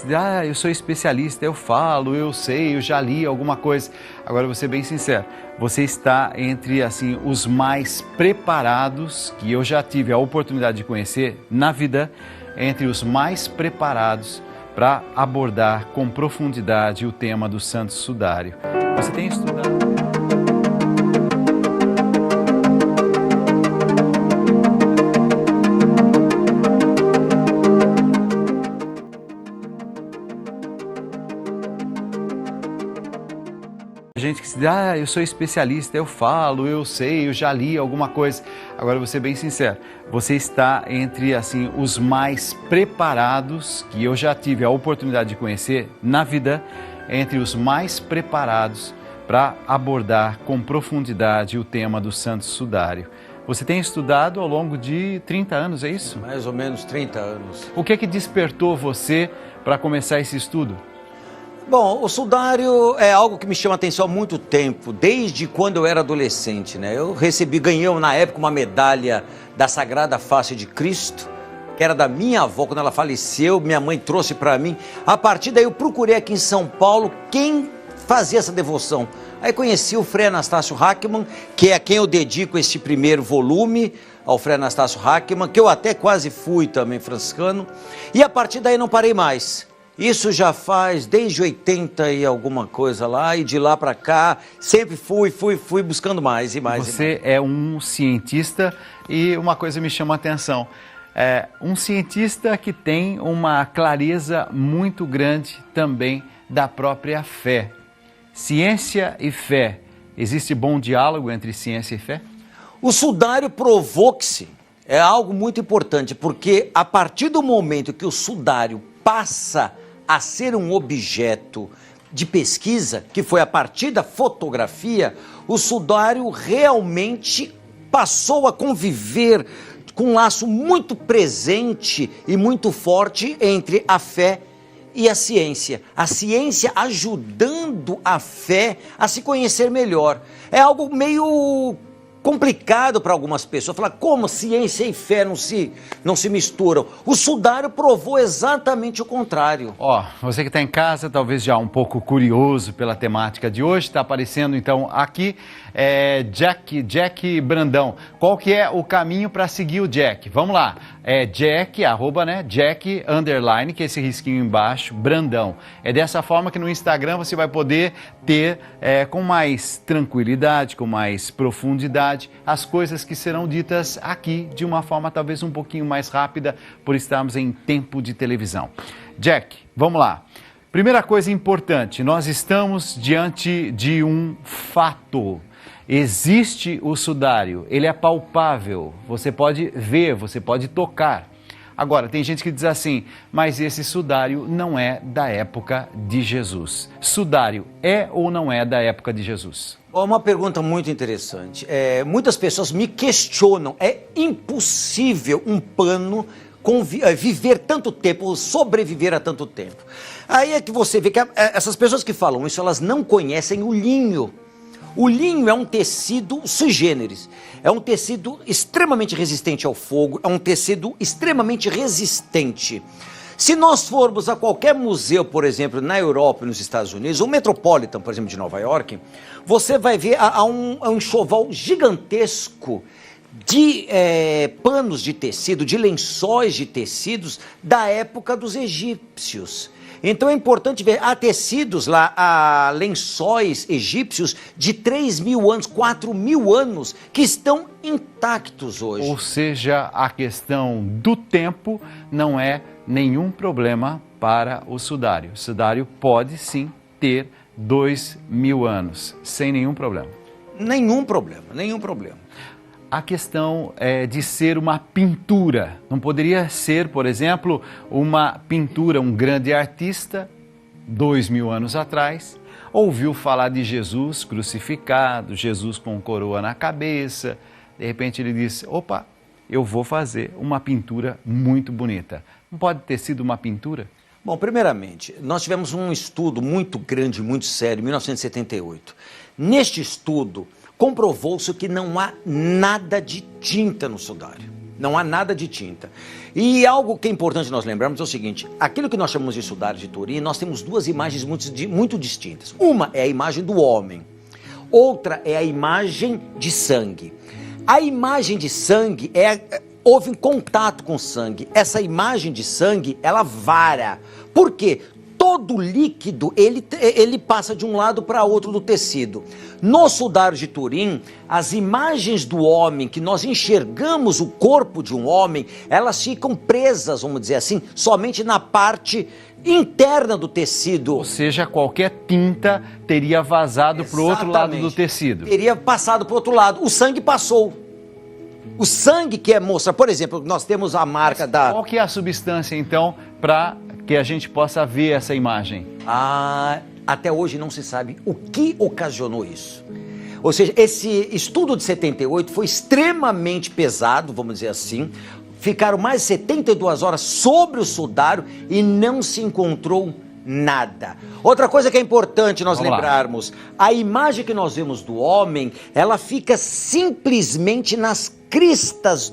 que dizem, eu sou especialista, eu falo, eu sei, eu já li alguma coisa. Agora, vou ser bem sincero, você está entre assim, os mais preparados, que eu já tive a oportunidade de conhecer na vida, entre os mais preparados para abordar com profundidade o tema do Santo Sudário. Você tem estudado? Gente que se diz, eu sou especialista, eu falo, eu sei, eu já li alguma coisa. Agora, vou ser bem sincero, você está entre assim, os mais preparados, que eu já tive a oportunidade de conhecer na vida, entre os mais preparados para abordar com profundidade o tema do Santo Sudário. Você tem estudado ao longo de 30 anos, é isso? Mais ou menos 30 anos. O que é que despertou você para começar esse estudo? Bom, o sudário é algo que me chama a atenção há muito tempo, desde quando eu era adolescente, né? Ganhei na época uma medalha da Sagrada Face de Cristo, que era da minha avó, quando ela faleceu, minha mãe trouxe para mim. A partir daí eu procurei aqui em São Paulo quem fazia essa devoção. Aí conheci o Frei Anastácio Hackermann, que é a quem eu dedico este primeiro volume, ao Frei Anastácio Hackermann, que eu até quase fui também franciscano, e a partir daí não parei mais. Isso já faz desde 80 e alguma coisa lá, e de lá para cá, sempre fui buscando mais e mais. Você é um cientista e uma coisa me chama a atenção. Um cientista que tem uma clareza muito grande também da própria fé. Ciência e fé. Existe bom diálogo entre ciência e fé? O sudário provou que sim. É algo muito importante, porque a partir do momento que o sudário passa a ser um objeto de pesquisa, que foi a partir da fotografia, o sudário realmente passou a conviver com um laço muito presente e muito forte entre a fé e a ciência ajudando a fé a se conhecer melhor. É algo meio complicado para algumas pessoas, falar como ciência e fé não se misturam. O sudário provou exatamente o contrário. Você que está em casa, talvez já um pouco curioso pela temática de hoje, está aparecendo então aqui Jack Brandão. Qual que é o caminho para seguir o Jack? Vamos lá, Jack, Jack _, que é esse risquinho embaixo, Brandão. É dessa forma que no Instagram você vai poder ter com mais tranquilidade, com mais profundidade, as coisas que serão ditas aqui de uma forma talvez um pouquinho mais rápida, por estarmos em tempo de televisão. Jack, vamos lá. Primeira coisa importante, nós estamos diante de um fato. Existe o sudário, ele é palpável, você pode ver, você pode tocar. Agora, tem gente que diz assim, mas esse sudário não é da época de Jesus. Sudário é ou não é da época de Jesus? Uma pergunta muito interessante. Muitas pessoas me questionam, é impossível um pano viver tanto tempo, sobreviver a tanto tempo. Aí é que você vê que essas pessoas que falam isso, elas não conhecem o linho. O linho é um tecido sui generis, é um tecido extremamente resistente ao fogo, é um tecido extremamente resistente. Se nós formos a qualquer museu, por exemplo, na Europa e nos Estados Unidos, o Metropolitan, por exemplo, de Nova York, você vai ver um enxoval gigantesco de panos de tecido, de lençóis de tecidos da época dos egípcios. Então é importante ver, há tecidos lá, há lençóis egípcios de 3.000 anos, 4.000 anos, que estão intactos hoje. Ou seja, a questão do tempo não é nenhum problema para o sudário. O sudário pode sim ter 2.000 anos, sem nenhum problema. Nenhum problema. A questão de ser uma pintura. Não poderia ser, por exemplo, uma pintura, um grande artista, 2.000 anos atrás, ouviu falar de Jesus crucificado, Jesus com coroa na cabeça. De repente ele disse, opa, eu vou fazer uma pintura muito bonita. Não pode ter sido uma pintura? Bom, primeiramente, nós tivemos um estudo muito grande, muito sério, em 1978. Neste estudo, comprovou-se que não há nada de tinta no sudário. Não há nada de tinta. E algo que é importante nós lembrarmos é o seguinte, aquilo que nós chamamos de sudário de Turim, nós temos duas imagens muito distintas. Uma é a imagem do homem, outra é a imagem de sangue. A imagem de sangue houve um contato com sangue. Essa imagem de sangue, ela vara. Por quê? Todo líquido, ele passa de um lado para outro do tecido. No sudário de Turim, as imagens do homem, que nós enxergamos o corpo de um homem, elas ficam presas, vamos dizer assim, somente na parte interna do tecido. Ou seja, qualquer tinta teria vazado para o outro lado do tecido. Teria passado para o outro lado. O sangue passou. O sangue que mostra, por exemplo, nós temos a marca da... Qual que é a substância, então, para que a gente possa ver essa imagem? Até hoje não se sabe o que ocasionou isso. Ou seja, esse estudo de 78 foi extremamente pesado, vamos dizer assim. Ficaram mais de 72 horas sobre o sudário e não se encontrou nada. Outra coisa que é importante nós lembrarmos, a imagem que nós vemos do homem, ela fica simplesmente nas cristas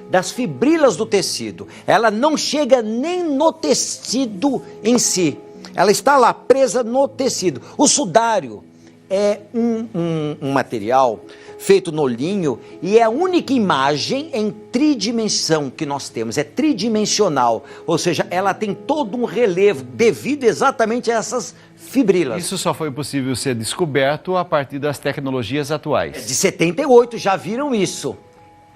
das fibrilas do tecido. Ela não chega nem no tecido em si. Ela está lá presa no tecido. O sudário é um material feito no linho e é a única imagem em tridimensão que nós temos, é tridimensional, ou seja, ela tem todo um relevo devido exatamente a essas fibrilas. Isso só foi possível ser descoberto a partir das tecnologias atuais. De 78 já viram isso.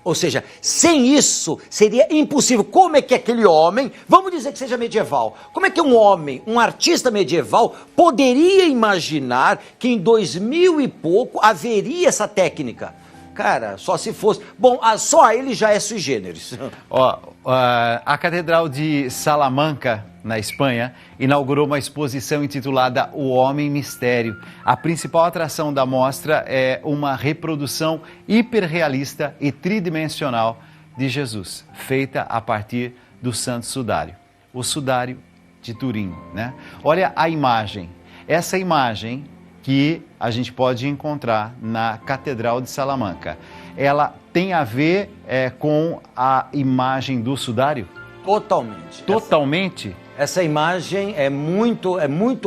Ou seja, sem isso seria impossível. Como é que aquele homem, vamos dizer que seja medieval, como é que um homem, um artista medieval, poderia imaginar que em 2000 e pouco haveria essa técnica? Cara, só se fosse... Bom, só ele já é sui generis. A Catedral de Salamanca, na Espanha, inaugurou uma exposição intitulada O Homem Mistério. A principal atração da mostra é uma reprodução hiperrealista e tridimensional de Jesus, feita a partir do Santo Sudário, o Sudário de Turim, né? Olha a imagem. Essa imagem que a gente pode encontrar na Catedral de Salamanca, ela tem a ver com a imagem do sudário? Totalmente. Totalmente? Essa imagem é muito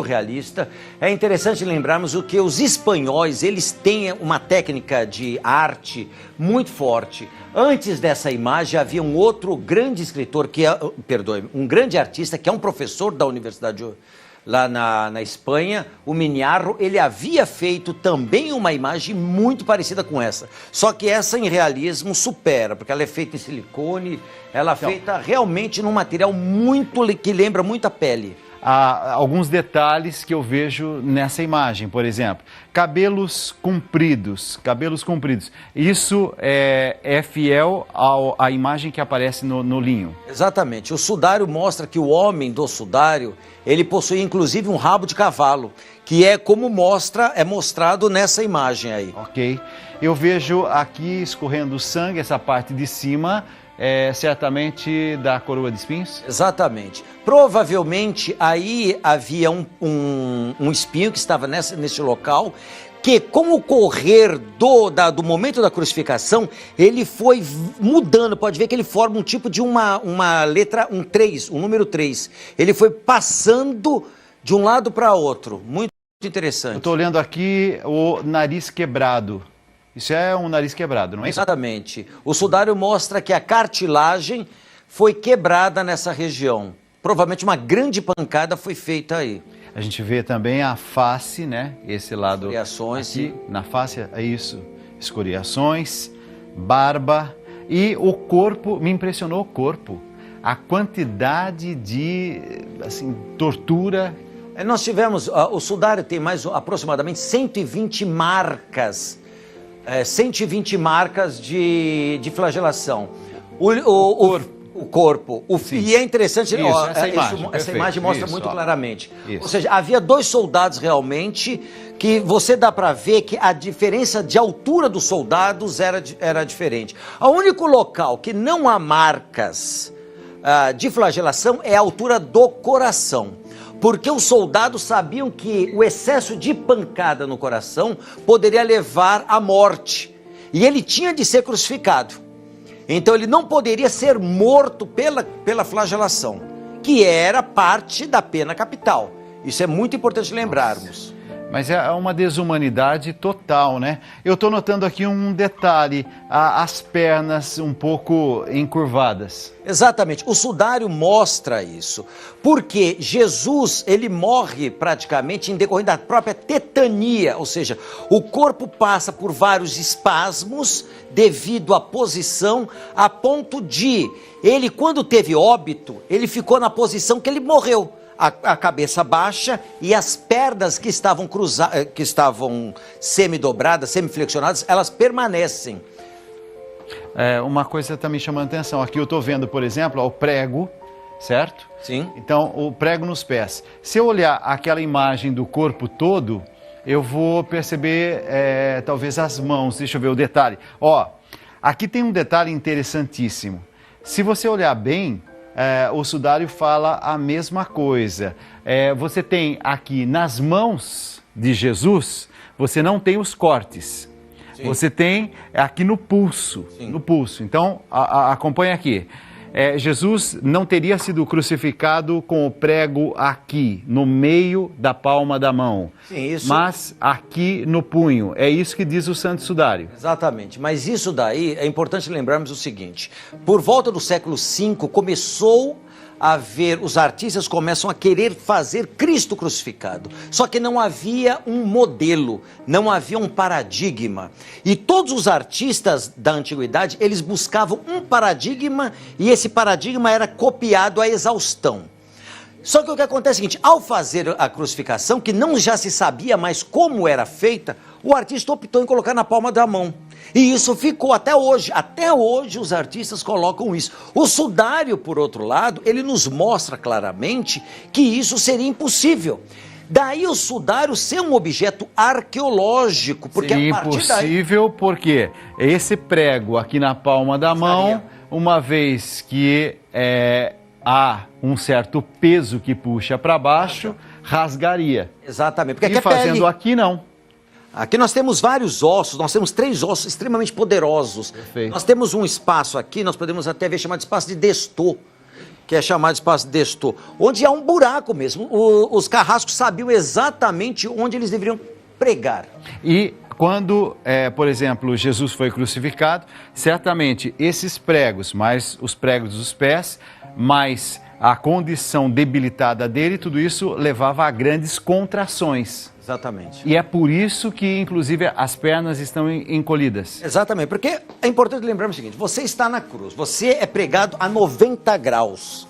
realista. É interessante lembrarmos o que os espanhóis, eles têm uma técnica de arte muito forte. Antes dessa imagem havia um outro grande escritor, um grande artista, que é um professor da Universidade lá na Espanha, o Miñarro. Ele havia feito também uma imagem muito parecida com essa. Só que essa em realismo supera, porque ela é feita em silicone, ela é feita realmente num material que lembra muito a pele. Há alguns detalhes que eu vejo nessa imagem, por exemplo, cabelos compridos. Isso é fiel à imagem que aparece no linho. Exatamente. O sudário mostra que o homem do sudário, ele possui inclusive um rabo de cavalo, que é como é mostrado nessa imagem aí. Ok. Eu vejo aqui escorrendo sangue, essa parte de cima, certamente da coroa de espinhos? Exatamente. Provavelmente aí havia um espinho que estava nesse local, que com o correr do momento da crucificação, ele foi mudando. Pode ver que ele forma um tipo de uma letra, um 3, um número 3. Ele foi passando de um lado para outro. Muito interessante. Eu estou olhando aqui o nariz quebrado. Isso é um nariz quebrado, não é? Exatamente. O sudário mostra que a cartilagem foi quebrada nessa região. Provavelmente uma grande pancada foi feita aí. A gente vê também a face, né? Esse lado escoriações, aqui, na face, é isso. Escoriações, barba e o corpo, me impressionou o corpo. A quantidade de, tortura. Nós tivemos, o sudário tem mais aproximadamente 120 marcas. 120 marcas de flagelação. O corpo. E é interessante, essa imagem mostra muito claramente. Isso. Ou seja, havia dois soldados realmente que você dá para ver que a diferença de altura dos soldados era diferente. O único local que não há marcas de flagelação é a altura do coração. Porque os soldados sabiam que o excesso de pancada no coração poderia levar à morte. E ele tinha de ser crucificado. Então ele não poderia ser morto pela flagelação, que era parte da pena capital. Isso é muito importante lembrarmos. Mas é uma desumanidade total, né? Eu estou notando aqui um detalhe, as pernas um pouco encurvadas. Exatamente, o sudário mostra isso, porque Jesus, ele morre praticamente em decorrência da própria tetania, ou seja, o corpo passa por vários espasmos devido à posição, a ponto de, ele quando teve óbito, ele ficou na posição que ele morreu. A cabeça baixa e as pernas que estavam que estavam semi-dobradas, semi-flexionadas, elas permanecem. Uma coisa está me chamando a atenção. Aqui eu estou vendo, por exemplo, o prego, certo? Sim. Então, o prego nos pés. Se eu olhar aquela imagem do corpo todo, eu vou perceber, talvez, as mãos. Deixa eu ver o detalhe. Ó, aqui tem um detalhe interessantíssimo. Se você olhar bem, o sudário fala a mesma coisa. Você tem aqui nas mãos de Jesus, você não tem os cortes. Sim. Você tem aqui no pulso. Sim. No pulso. Então, acompanha aqui. Jesus não teria sido crucificado com o prego aqui, no meio da palma da mão. Sim, isso... Mas aqui no punho. É isso que diz o Santo Sudário. Exatamente. Mas isso daí é importante lembrarmos o seguinte. Por volta do século V, começou a ver, os artistas começam a querer fazer Cristo crucificado. Só que não havia um modelo, não havia um paradigma. E todos os artistas da antiguidade, eles buscavam um paradigma e esse paradigma era copiado à exaustão. Só que o que acontece é o seguinte, ao fazer a crucificação, que não já se sabia mais como era feita, o artista optou em colocar na palma da mão. E isso ficou até hoje. Até hoje os artistas colocam isso. O sudário, por outro lado, ele nos mostra claramente que isso seria impossível. Daí o sudário ser um objeto arqueológico. Porque seria impossível porque esse prego aqui na palma da mão, uma vez que há um certo peso que puxa para baixo, rasgaria. Exatamente. Porque e fazendo aqui não. Aqui nós temos vários ossos, nós temos 3 ossos extremamente poderosos. Perfeito. Nós temos um espaço aqui, nós podemos até ver chamado de espaço de Destô, que é chamado de espaço de Destô, onde há um buraco mesmo. Os carrascos sabiam exatamente onde eles deveriam pregar. E quando, por exemplo, Jesus foi crucificado, certamente esses pregos, mais os pregos dos pés, mais a condição debilitada dele, tudo isso levava a grandes contrações. Exatamente. E é por isso que, inclusive, as pernas estão encolhidas. Exatamente, porque é importante lembrar o seguinte, você está na cruz, você é pregado a 90 graus.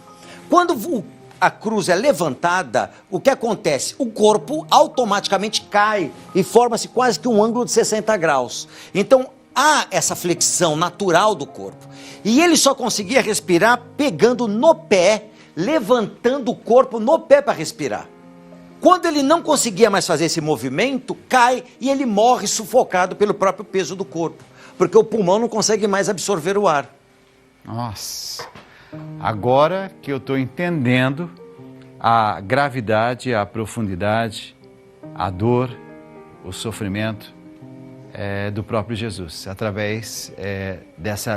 Quando a cruz é levantada, o que acontece? O corpo automaticamente cai e forma-se quase que um ângulo de 60 graus. Então, há essa flexão natural do corpo. E ele só conseguia respirar pegando no pé, levantando o corpo no pé para respirar. Quando ele não conseguia mais fazer esse movimento, cai e ele morre sufocado pelo próprio peso do corpo, porque o pulmão não consegue mais absorver o ar. Nossa, agora que eu estou entendendo a gravidade, a profundidade, a dor, o sofrimento do próprio Jesus, através dessa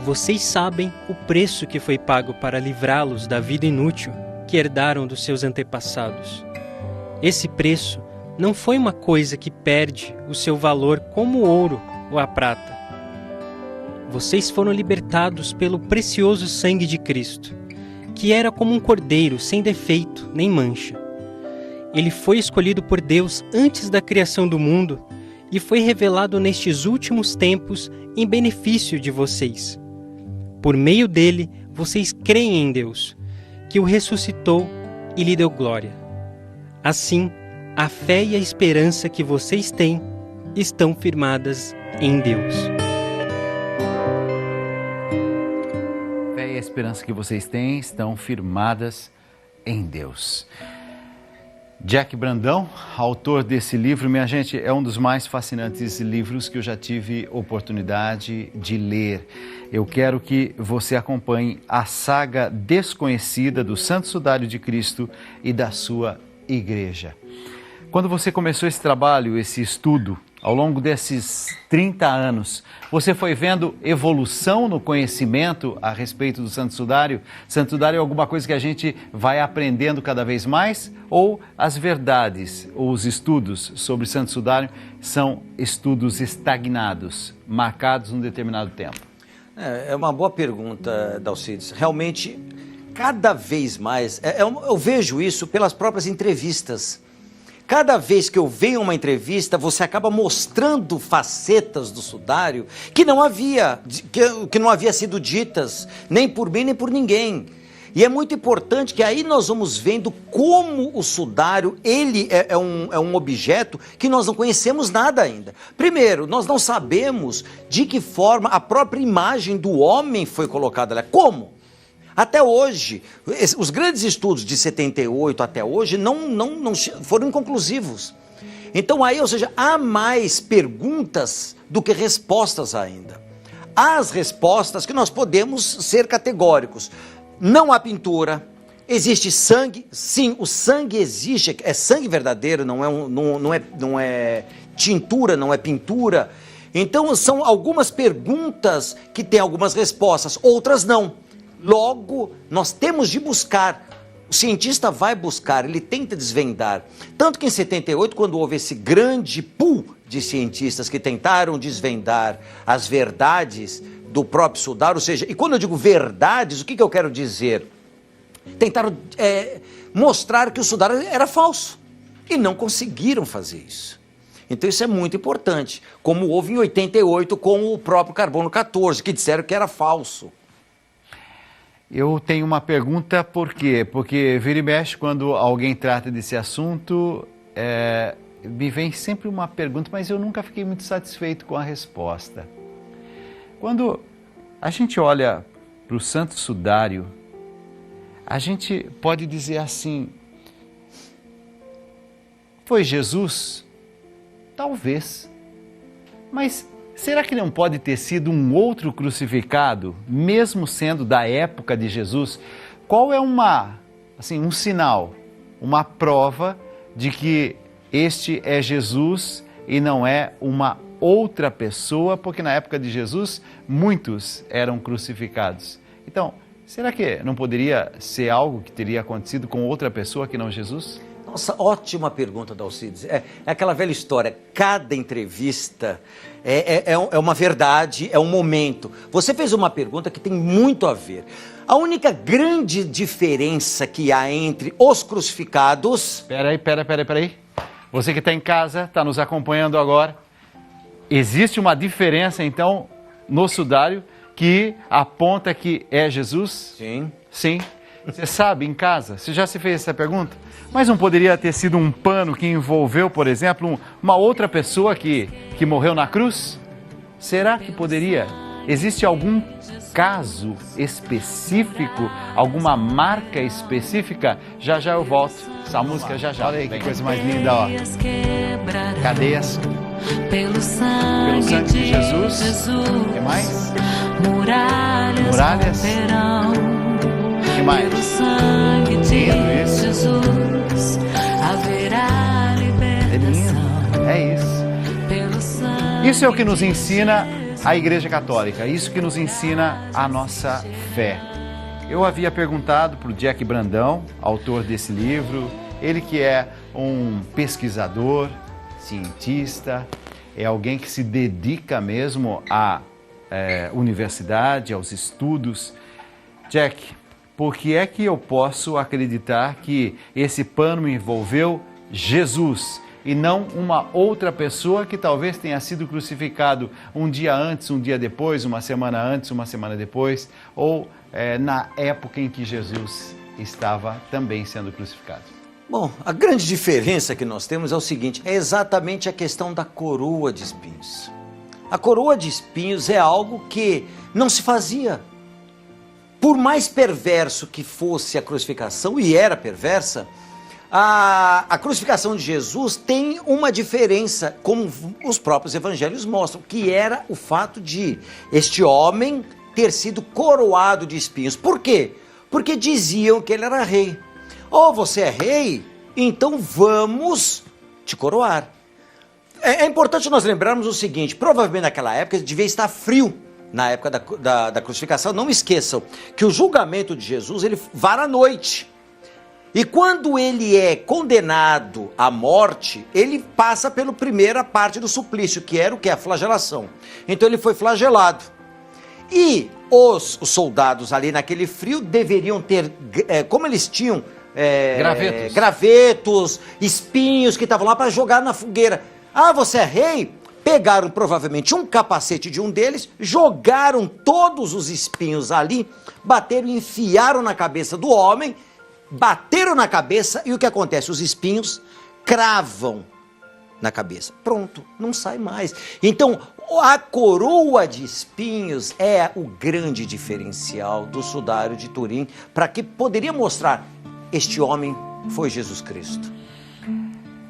Vocês sabem o preço que foi pago para livrá-los da vida inútil que herdaram dos seus antepassados. Esse preço não foi uma coisa que perde o seu valor como o ouro ou a prata. Vocês foram libertados pelo precioso sangue de Cristo, que era como um cordeiro sem defeito nem mancha. Ele foi escolhido por Deus antes da criação do mundo e foi revelado nestes últimos tempos em benefício de vocês. Por meio dele, vocês creem em Deus, que o ressuscitou e lhe deu glória. Assim, a fé e a esperança que vocês têm estão firmadas em Deus. A fé e a esperança que vocês têm estão firmadas em Deus. Jack Brandão, autor desse livro, minha gente, é um dos mais fascinantes livros que eu já tive oportunidade de ler. Eu quero que você acompanhe a saga desconhecida do Santo Sudário de Cristo e da sua igreja. Quando você começou esse trabalho, esse estudo, ao longo desses 30 anos, você foi vendo evolução no conhecimento a respeito do Santo Sudário? Santo Sudário é alguma coisa que a gente vai aprendendo cada vez mais? Ou as verdades, ou os estudos sobre Santo Sudário são estudos estagnados, marcados num determinado tempo? É uma boa pergunta, Dalcides. Realmente, cada vez mais, eu vejo isso pelas próprias entrevistas. Cada vez que eu venho a uma entrevista, você acaba mostrando facetas do sudário que não havia sido ditas, nem por mim, nem por ninguém. E é muito importante que aí nós vamos vendo como o sudário, ele é um objeto que nós não conhecemos nada ainda. Primeiro, nós não sabemos de que forma a própria imagem do homem foi colocada lá. Como? Até hoje, os grandes estudos de 78 até hoje não foram inconclusivos. Então aí, ou seja, há mais perguntas do que respostas ainda. Há as respostas que nós podemos ser categóricos. Não há pintura, existe sangue, sim, o sangue existe, é sangue verdadeiro, não é tintura, não é pintura. Então são algumas perguntas que têm algumas respostas, outras não. Logo, nós temos de buscar, o cientista vai buscar, ele tenta desvendar. Tanto que em 78, quando houve esse grande pool de cientistas que tentaram desvendar as verdades do próprio sudário, ou seja, e quando eu digo verdades, o que eu quero dizer? Tentaram mostrar que o sudário era falso e não conseguiram fazer isso. Então isso é muito importante, como houve em 88 com o próprio carbono 14, que disseram que era falso. Eu tenho uma pergunta, por quê? Porque vira e mexe, quando alguém trata desse assunto, me vem sempre uma pergunta, mas eu nunca fiquei muito satisfeito com a resposta. Quando a gente olha para o Santo Sudário, a gente pode dizer assim, foi Jesus? Talvez, mas será que não pode ter sido um outro crucificado, mesmo sendo da época de Jesus? Qual é um sinal, uma prova de que este é Jesus e não é uma outra pessoa, porque na época de Jesus muitos eram crucificados. Então, será que não poderia ser algo que teria acontecido com outra pessoa que não Jesus? Nossa, ótima pergunta, Dalcides. É aquela velha história, cada entrevista é uma verdade, é um momento. Você fez uma pergunta que tem muito a ver. A única grande diferença que há entre os crucificados... Peraí. Você que está em casa, está nos acompanhando agora, existe uma diferença, então, no sudário que aponta que é Jesus? Sim. Sim. Você sabe, em casa, você já se fez essa pergunta? Mas não poderia ter sido um pano que envolveu, por exemplo, uma outra pessoa que morreu na cruz? Será que poderia? Existe algum caso específico, alguma marca específica? Já eu volto. Essa música já. Olha aí que coisa mais linda, ó. Cadeias pelo sangue de Jesus. O que mais? Muralhas. O que mais? Lindo isso. É lindo. É isso. Isso é o que nos ensina a Igreja Católica, isso que nos ensina a nossa fé. Eu havia perguntado para o Jack Brandão, autor desse livro, ele que é um pesquisador, cientista, é alguém que se dedica mesmo à universidade, aos estudos. Jack, por que é que eu posso acreditar que esse pano envolveu Jesus e não uma outra pessoa que talvez tenha sido crucificado um dia antes, um dia depois, uma semana antes, uma semana depois, ou na época em que Jesus estava também sendo crucificado? Bom, a grande diferença que nós temos é o seguinte, é exatamente a questão da coroa de espinhos. A coroa de espinhos é algo que não se fazia. Por mais perverso que fosse a crucificação, e era perversa, a crucificação de Jesus tem uma diferença, como os próprios evangelhos mostram, que era o fato de este homem ter sido coroado de espinhos. Por quê? Porque diziam que ele era rei. Você é rei, então vamos te coroar. É importante nós lembrarmos o seguinte, provavelmente naquela época devia estar frio, na época da crucificação. Não esqueçam que o julgamento de Jesus, ele vara à noite. E quando ele é condenado à morte, ele passa pela primeira parte do suplício, que era o que? A flagelação. Então ele foi flagelado. E os soldados ali naquele frio deveriam ter, como eles tinham gravetos, espinhos que estavam lá para jogar na fogueira. Você é rei? Pegaram provavelmente um capacete de um deles, jogaram todos os espinhos ali, bateram e enfiaram na cabeça do homem, bateram na cabeça e o que acontece? Os espinhos cravam na cabeça. Pronto, não sai mais. Então, a coroa de espinhos é o grande diferencial do sudário de Turim, para que poderia mostrar, este homem foi Jesus Cristo.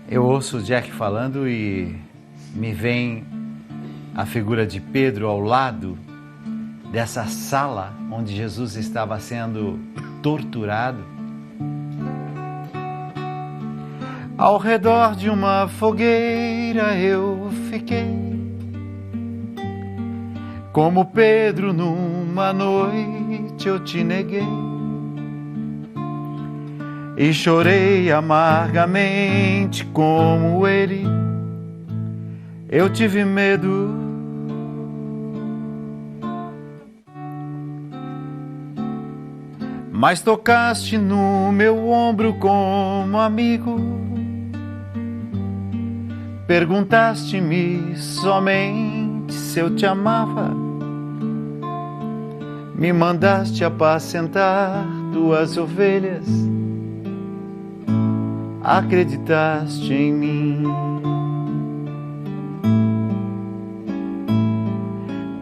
Eu ouço o Jack falando e me vem a figura de Pedro ao lado dessa sala onde Jesus estava sendo torturado. Ao redor de uma fogueira eu fiquei, como Pedro numa noite eu te neguei, e chorei amargamente como ele, eu tive medo. Mas tocaste no meu ombro como amigo, perguntaste-me somente se eu te amava, me mandaste apacentar tuas ovelhas, acreditaste em mim.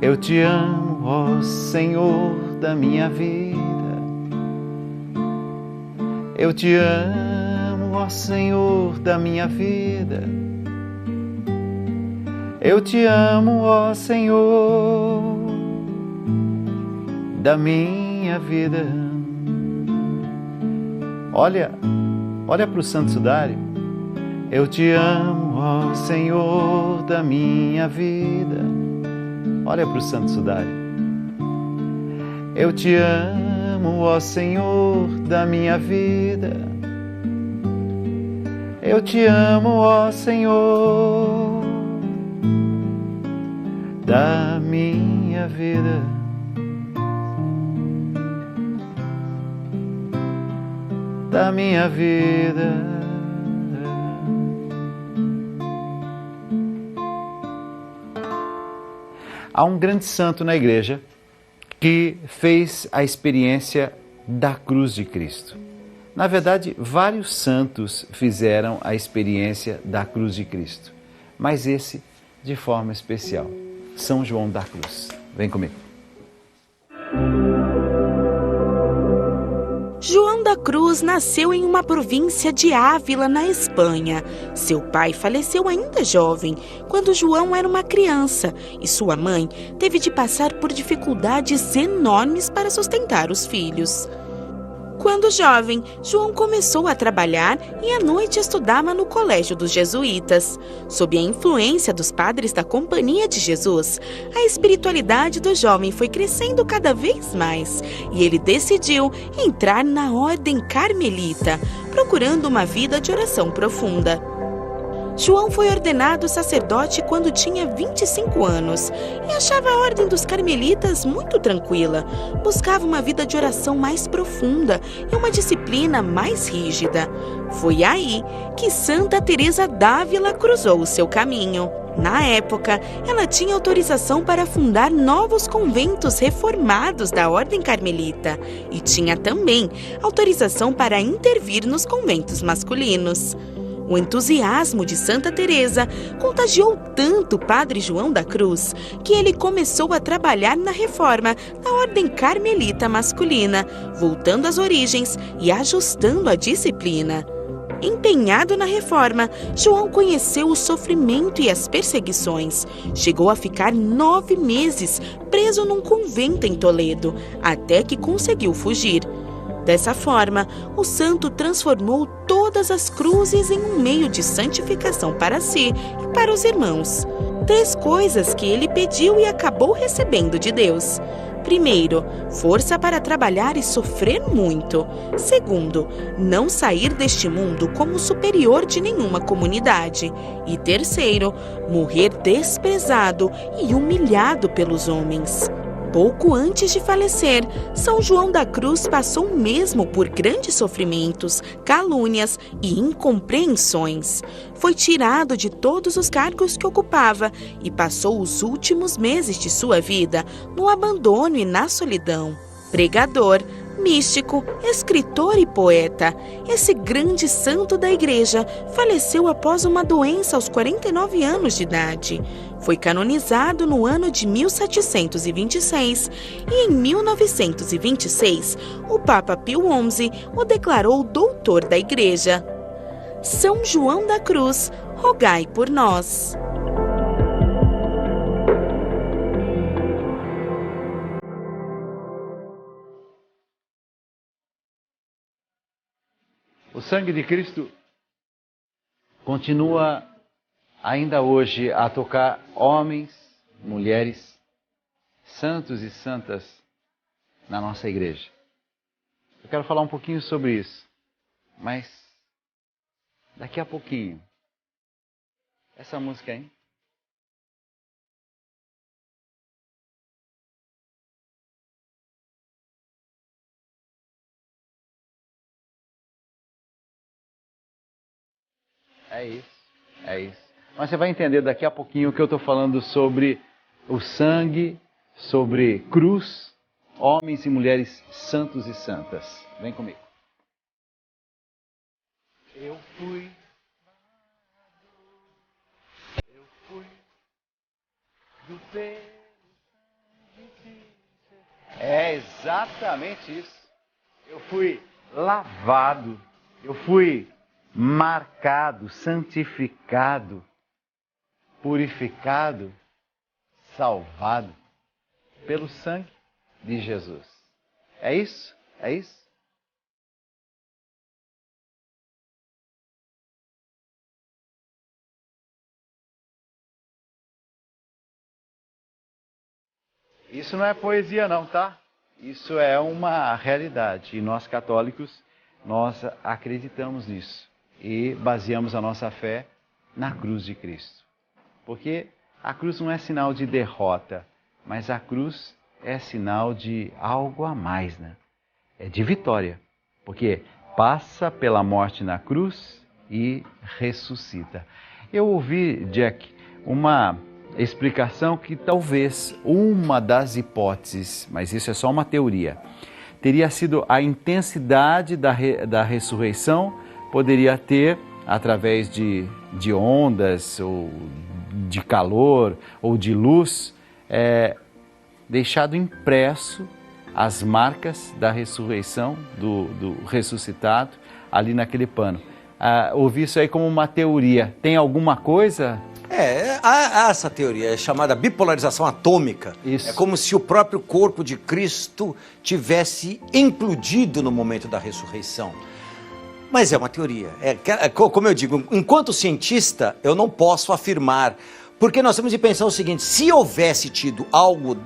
Eu te amo, ó Senhor da minha vida. Eu te amo, ó Senhor da minha vida. Eu te amo, ó Senhor da minha vida. Olha para o Santo Sudário. Eu te amo, ó Senhor da minha vida. Olha para o Santo Sudário. Eu te amo, ó Senhor da minha vida. Eu te amo, ó Senhor da minha vida. Da minha vida. Há um grande santo na igreja que fez a experiência da cruz de Cristo. Na verdade, vários santos fizeram a experiência da cruz de Cristo, mas esse de forma especial, São João da Cruz. Vem comigo. João da Cruz nasceu em uma província de Ávila, na Espanha. Seu pai faleceu ainda jovem, quando João era uma criança, e sua mãe teve de passar por dificuldades enormes para sustentar os filhos. Quando jovem, João começou a trabalhar e à noite estudava no colégio dos jesuítas. Sob a influência dos padres da Companhia de Jesus, a espiritualidade do jovem foi crescendo cada vez mais e ele decidiu entrar na Ordem Carmelita, procurando uma vida de oração profunda. João foi ordenado sacerdote quando tinha 25 anos e achava a Ordem dos Carmelitas muito tranquila. Buscava uma vida de oração mais profunda e uma disciplina mais rígida. Foi aí que Santa Teresa d'Ávila cruzou o seu caminho. Na época, ela tinha autorização para fundar novos conventos reformados da Ordem Carmelita e tinha também autorização para intervir nos conventos masculinos. O entusiasmo de Santa Teresa contagiou tanto o padre João da Cruz que ele começou a trabalhar na reforma da Ordem Carmelita masculina, voltando às origens e ajustando a disciplina. Empenhado na reforma, João conheceu o sofrimento e as perseguições. Chegou a ficar 9 meses preso num convento em Toledo, até que conseguiu fugir. Dessa forma, o santo transformou todas as cruzes em um meio de santificação para si e para os irmãos. 3 coisas que ele pediu e acabou recebendo de Deus. Primeiro, força para trabalhar e sofrer muito. Segundo, não sair deste mundo como superior de nenhuma comunidade. E terceiro, morrer desprezado e humilhado pelos homens. Pouco antes de falecer, São João da Cruz passou mesmo por grandes sofrimentos, calúnias e incompreensões. Foi tirado de todos os cargos que ocupava e passou os últimos meses de sua vida no abandono e na solidão. Pregador, místico, escritor e poeta, esse grande santo da Igreja faleceu após uma doença aos 49 anos de idade. Foi canonizado no ano de 1726 e em 1926 o Papa Pio XI o declarou doutor da Igreja. São João da Cruz, rogai por nós. O sangue de Cristo continua ainda hoje a tocar homens, mulheres, santos e santas na nossa igreja. Eu quero falar um pouquinho sobre isso, mas daqui a pouquinho. Essa música aí. É isso. Mas você vai entender daqui a pouquinho o que eu estou falando sobre o sangue, sobre cruz, homens e mulheres santos e santas. Vem comigo. Eu fui do teu sangue. É exatamente isso. Eu fui lavado, eu fui marcado, santificado, purificado, salvado pelo sangue de Jesus. É isso? É isso? Isso não é poesia não, tá? Isso é uma realidade. E nós católicos, nós acreditamos nisso. E baseamos a nossa fé na cruz de Cristo. Porque a cruz não é sinal de derrota, mas a cruz é sinal de algo a mais, né? É de vitória. Porque passa pela morte na cruz e ressuscita. Eu ouvi, Jack, uma explicação que talvez uma das hipóteses, mas isso é só uma teoria, teria sido a intensidade da ressurreição, poderia ter, através de ondas, ou de calor, ou de luz, deixado impresso as marcas da ressurreição, do ressuscitado, ali naquele pano. ouvir isso aí como uma teoria. Tem alguma coisa? Há essa teoria, é chamada bipolarização atômica. Isso. É como se o próprio corpo de Cristo tivesse implodido no momento da ressurreição. Mas é uma teoria. Como eu digo, enquanto cientista, eu não posso afirmar. Porque nós temos de pensar o seguinte, se houvesse tido algo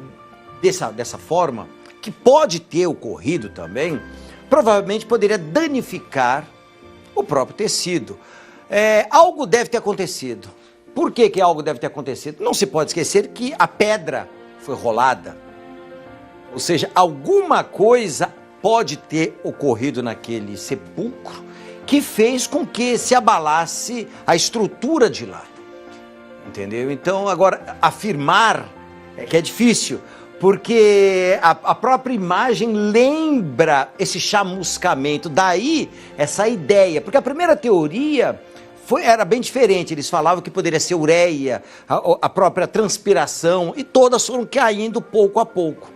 dessa forma, que pode ter ocorrido também, provavelmente poderia danificar o próprio tecido. Algo deve ter acontecido. Por que algo deve ter acontecido? Não se pode esquecer que a pedra foi rolada. Ou seja, alguma coisa pode ter ocorrido naquele sepulcro que fez com que se abalasse a estrutura de lá. Entendeu? Então, agora, afirmar que é difícil, porque a própria imagem lembra esse chamuscamento, daí essa ideia, porque a primeira teoria era bem diferente, eles falavam que poderia ser ureia, a própria transpiração, e todas foram caindo pouco a pouco.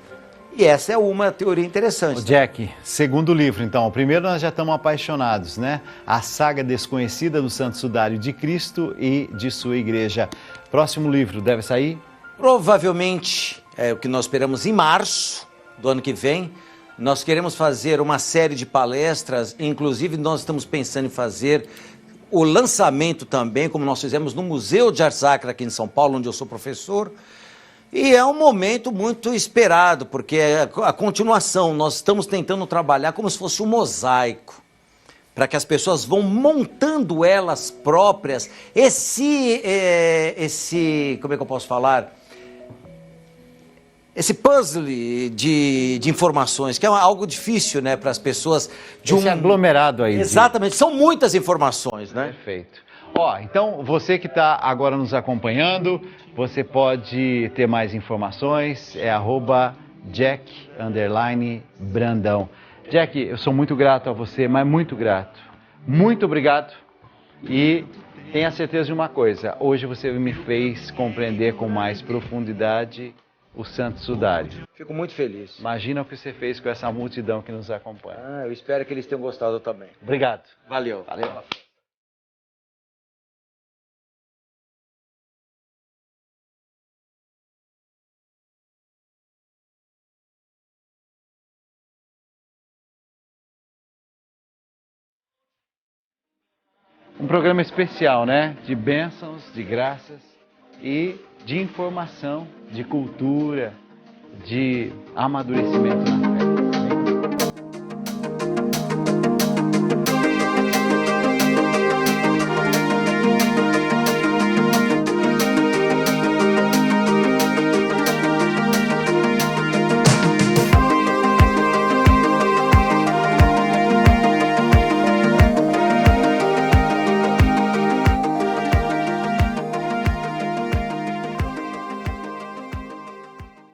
E essa é uma teoria interessante. Jack, segundo livro, então. O primeiro nós já estamos apaixonados, né? A saga desconhecida do Santo Sudário de Cristo e de sua igreja. Próximo livro deve sair? Provavelmente, é o que nós esperamos em março do ano que vem. Nós queremos fazer uma série de palestras, inclusive nós estamos pensando em fazer o lançamento também, como nós fizemos no Museu de Arte Sacra aqui em São Paulo, onde eu sou professor. E é um momento muito esperado, porque é a continuação. Nós estamos tentando trabalhar como se fosse um mosaico, para que as pessoas vão montando elas próprias como é que eu posso falar? Esse puzzle de informações, que é algo difícil, né, para as pessoas Esse aglomerado aí. Exatamente, são muitas informações, né? Perfeito. Então, você que está agora nos acompanhando, você pode ter mais informações, @Jack_Brandão. Jack, eu sou muito grato a você, mas muito grato. Muito obrigado. E tenha certeza de uma coisa, hoje você me fez compreender com mais profundidade o Santo Sudário. Fico muito feliz. Imagina o que você fez com essa multidão que nos acompanha. Eu espero que eles tenham gostado também. Obrigado. Valeu. Um programa especial, né? De bênçãos, de graças e de informação, de cultura, de amadurecimento.